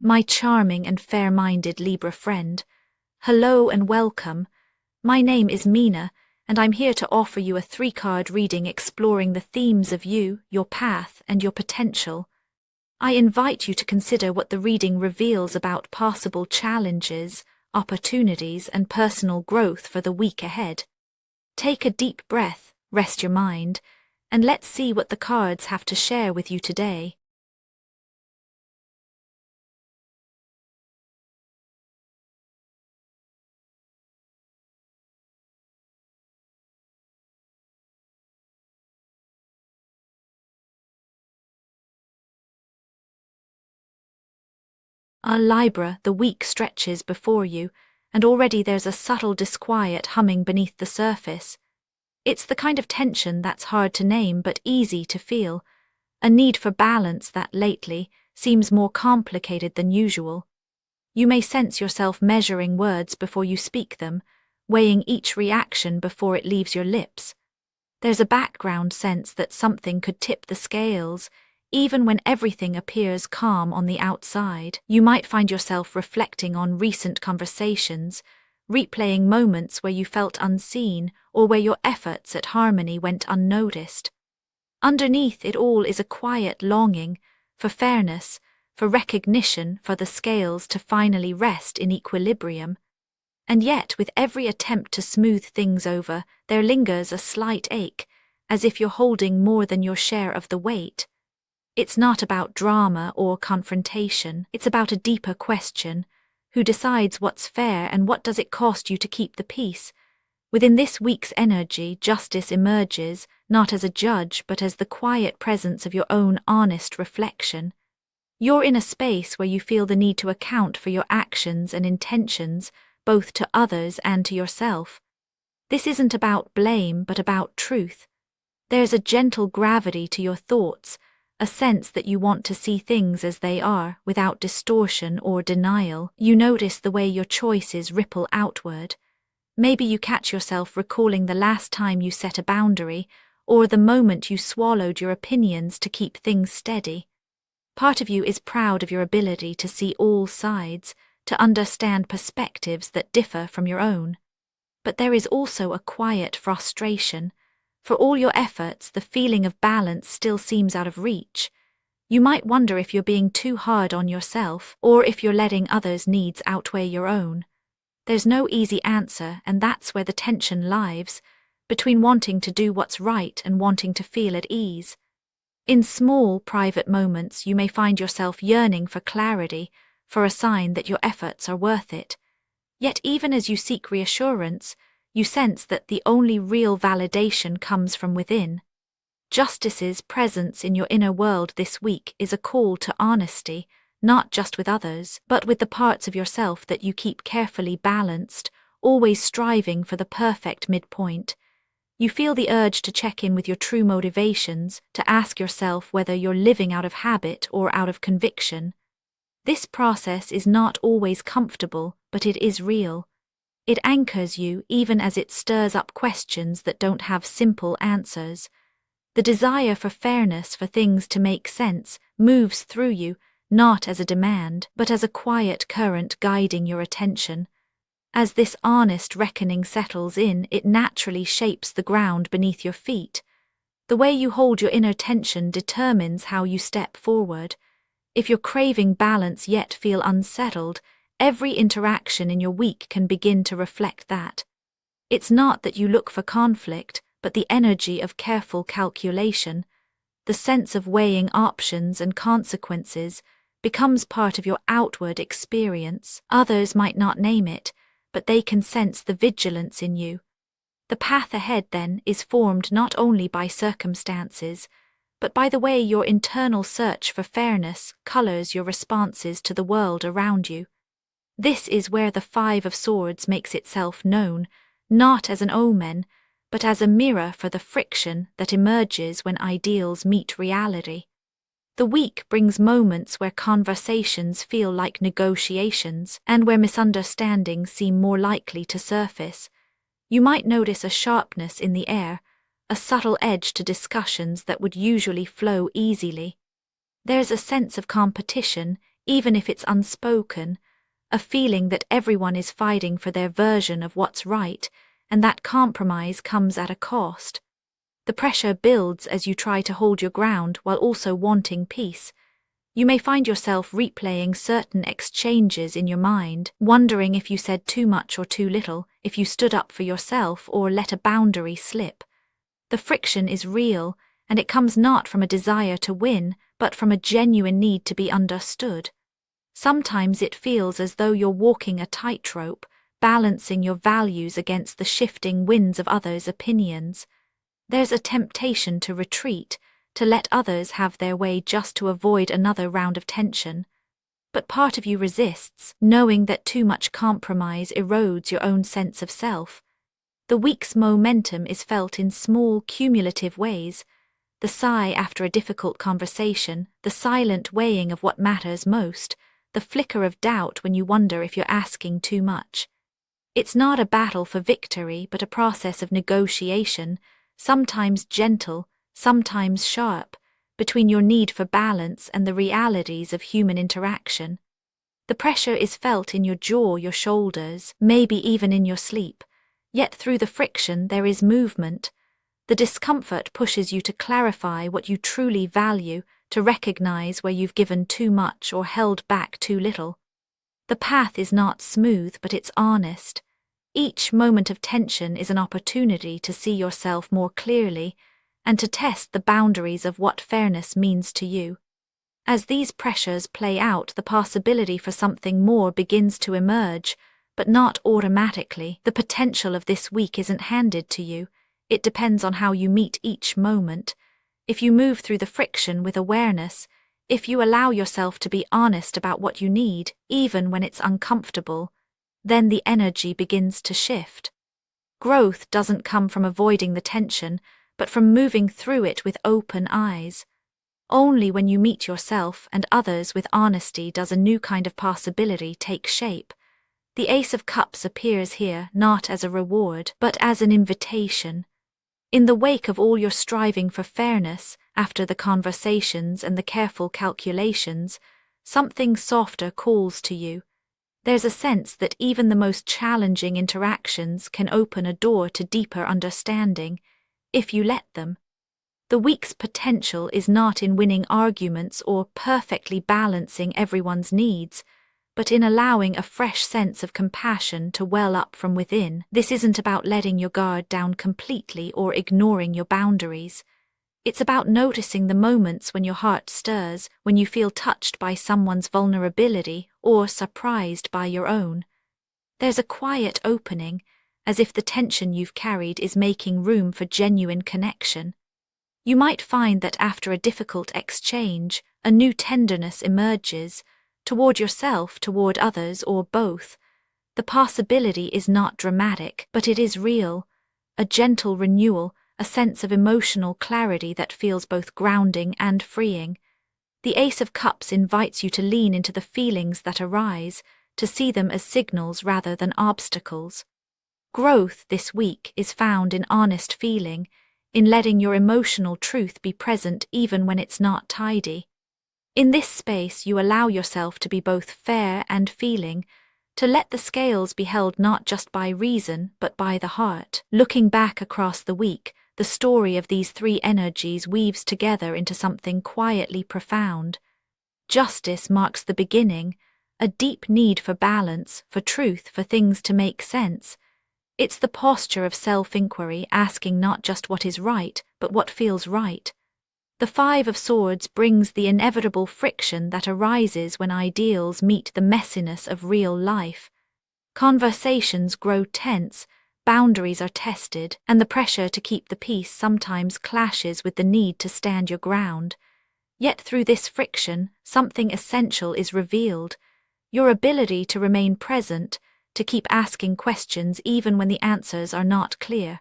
My charming and fair-minded Libra friend, hello and welcome. My name is Mina, and I'm here to offer you a 3-card reading exploring the themes of you, your path, and your potential. I invite you to consider what the reading reveals about possible challenges, opportunities, and personal growth for the week ahead. Take a deep breath, rest your mind, and let's see what the cards have to share with you today. Libra, the week stretches before you, and already there's a subtle disquiet humming beneath the surface. It's the kind of tension that's hard to name but easy to feel, a need for balance that lately seems more complicated than usual. You may sense yourself measuring words before you speak them, weighing each reaction before it leaves your lips. There's a background sense that something could tip the scales. Even when everything appears calm on the outside, you might find yourself reflecting on recent conversations, replaying moments where you felt unseen or where your efforts at harmony went unnoticed. Underneath it all is a quiet longing for fairness, for recognition, for the scales to finally rest in equilibrium. And yet, with every attempt to smooth things over, there lingers a slight ache, as if you're holding more than your share of the weight. It's not about drama or confrontation, it's about a deeper question. Who decides what's fair and what does it cost you to keep the peace? Within this week's energy, justice emerges, not as a judge but as the quiet presence of your own honest reflection. You're in a space where you feel the need to account for your actions and intentions, both to others and to yourself. This isn't about blame but about truth. There's a gentle gravity to your thoughts, a sense that you want to see things as they are, without distortion or denial. You notice the way your choices ripple outward. Maybe you catch yourself recalling the last time you set a boundary, or the moment you swallowed your opinions to keep things steady. Part of you is proud of your ability to see all sides, to understand perspectives that differ from your own. But there is also a quiet frustration. For all your efforts, the feeling of balance still seems out of reach. You might wonder if you're being too hard on yourself, or if you're letting others' needs outweigh your own. There's no easy answer, and that's where the tension lies, between wanting to do what's right and wanting to feel at ease. In small, private moments, you may find yourself yearning for clarity, for a sign that your efforts are worth it. Yet even as you seek reassurance, you sense that the only real validation comes from within. Justice's presence in your inner world this week is a call to honesty, not just with others, but with the parts of yourself that you keep carefully balanced, always striving for the perfect midpoint. You feel the urge to check in with your true motivations, to ask yourself whether you're living out of habit or out of conviction. This process is not always comfortable, but it is real. It anchors you even as it stirs up questions that don't have simple answers. The desire for fairness, for things to make sense, moves through you, not as a demand, but as a quiet current guiding your attention. As this honest reckoning settles in, it naturally shapes the ground beneath your feet. The way you hold your inner tension determines how you step forward. If you're craving balance yet feel unsettled, every interaction in your week can begin to reflect that. It's not that you look for conflict, but the energy of careful calculation, the sense of weighing options and consequences, becomes part of your outward experience. Others might not name it, but they can sense the vigilance in you. The path ahead, then, is formed not only by circumstances, but by the way your internal search for fairness colors your responses to the world around you. This is where the 5 of Swords makes itself known, not as an omen, but as a mirror for the friction that emerges when ideals meet reality. The week brings moments where conversations feel like negotiations and where misunderstandings seem more likely to surface. You might notice a sharpness in the air, a subtle edge to discussions that would usually flow easily. There's a sense of competition, even if it's unspoken, a feeling that everyone is fighting for their version of what's right, and that compromise comes at a cost. The pressure builds as you try to hold your ground while also wanting peace. You may find yourself replaying certain exchanges in your mind, wondering if you said too much or too little, if you stood up for yourself or let a boundary slip. The friction is real, and it comes not from a desire to win, but from a genuine need to be understood. Sometimes it feels as though you're walking a tightrope, balancing your values against the shifting winds of others' opinions. There's a temptation to retreat, to let others have their way just to avoid another round of tension. But part of you resists, knowing that too much compromise erodes your own sense of self. The week's momentum is felt in small, cumulative ways. The sigh after a difficult conversation, the silent weighing of what matters most, the flicker of doubt when you wonder if you're asking too much. It's not a battle for victory, but a process of negotiation, sometimes gentle, sometimes sharp, between your need for balance and the realities of human interaction. The pressure is felt in your jaw, your shoulders, maybe even in your sleep. Yet through the friction there is movement. The discomfort pushes you to clarify what you truly value, to recognize where you've given too much or held back too little. The path is not smooth, but it's honest. Each moment of tension is an opportunity to see yourself more clearly and to test the boundaries of what fairness means to you. As these pressures play out, the possibility for something more begins to emerge, but not automatically. The potential of this week isn't handed to you. It depends on how you meet each moment. If you move through the friction with awareness, if you allow yourself to be honest about what you need, even when it's uncomfortable, then the energy begins to shift. Growth doesn't come from avoiding the tension, but from moving through it with open eyes. Only when you meet yourself and others with honesty does a new kind of possibility take shape. The Ace of Cups appears here not as a reward, but as an invitation. In the wake of all your striving for fairness, after the conversations and the careful calculations, something softer calls to you. There's a sense that even the most challenging interactions can open a door to deeper understanding, if you let them. The week's potential is not in winning arguments or perfectly balancing everyone's needs, but in allowing a fresh sense of compassion to well up from within. This isn't about letting your guard down completely or ignoring your boundaries. It's about noticing the moments when your heart stirs, when you feel touched by someone's vulnerability or surprised by your own. There's a quiet opening, as if the tension you've carried is making room for genuine connection. You might find that after a difficult exchange, a new tenderness emerges, toward yourself, toward others, or both. The possibility is not dramatic, but it is real. A gentle renewal, a sense of emotional clarity that feels both grounding and freeing. The Ace of Cups invites you to lean into the feelings that arise, to see them as signals rather than obstacles. Growth this week is found in honest feeling, in letting your emotional truth be present even when it's not tidy. In this space you allow yourself to be both fair and feeling, to let the scales be held not just by reason but by the heart. Looking back across the week, the story of these three energies weaves together into something quietly profound. Justice marks the beginning, a deep need for balance, for truth, for things to make sense. It's the posture of self-inquiry, asking not just what is right, but what feels right. The Five of Swords brings the inevitable friction that arises when ideals meet the messiness of real life. Conversations grow tense, boundaries are tested, and the pressure to keep the peace sometimes clashes with the need to stand your ground. Yet through this friction, something essential is revealed: your ability to remain present, to keep asking questions even when the answers are not clear.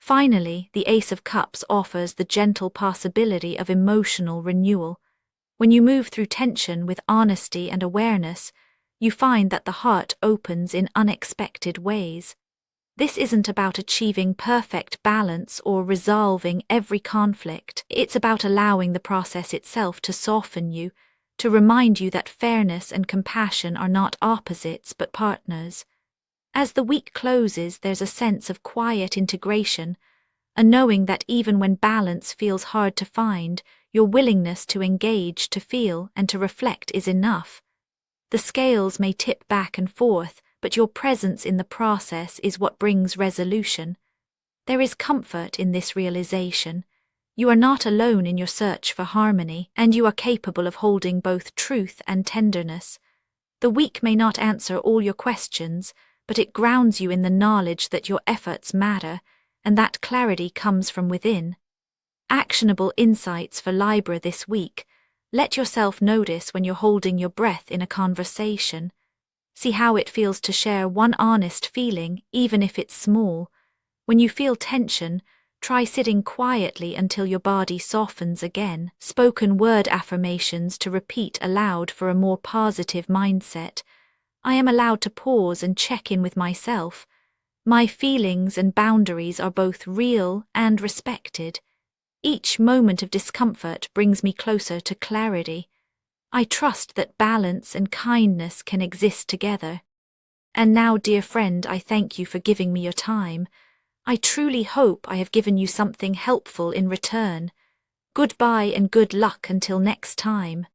Finally, the Ace of Cups offers the gentle possibility of emotional renewal. When you move through tension with honesty and awareness, you find that the heart opens in unexpected ways. This isn't about achieving perfect balance or resolving every conflict. It's about allowing the process itself to soften you, to remind you that fairness and compassion are not opposites but partners. As the week closes, there's a sense of quiet integration, a knowing that even when balance feels hard to find, your willingness to engage, to feel, and to reflect is enough. The scales may tip back and forth, but your presence in the process is what brings resolution. There is comfort in this realization. You are not alone in your search for harmony, and you are capable of holding both truth and tenderness. The week may not answer all your questions, but it grounds you in the knowledge that your efforts matter, and that clarity comes from within. Actionable insights for Libra this week. Let yourself notice when you're holding your breath in a conversation. See how it feels to share one honest feeling, even if it's small. When you feel tension, try sitting quietly until your body softens again. Spoken word affirmations to repeat aloud for a more positive mindset. I am allowed to pause and check in with myself. My feelings and boundaries are both real and respected. Each moment of discomfort brings me closer to clarity. I trust that balance and kindness can exist together. And now, dear friend, I thank you for giving me your time. I truly hope I have given you something helpful in return. Goodbye and good luck until next time.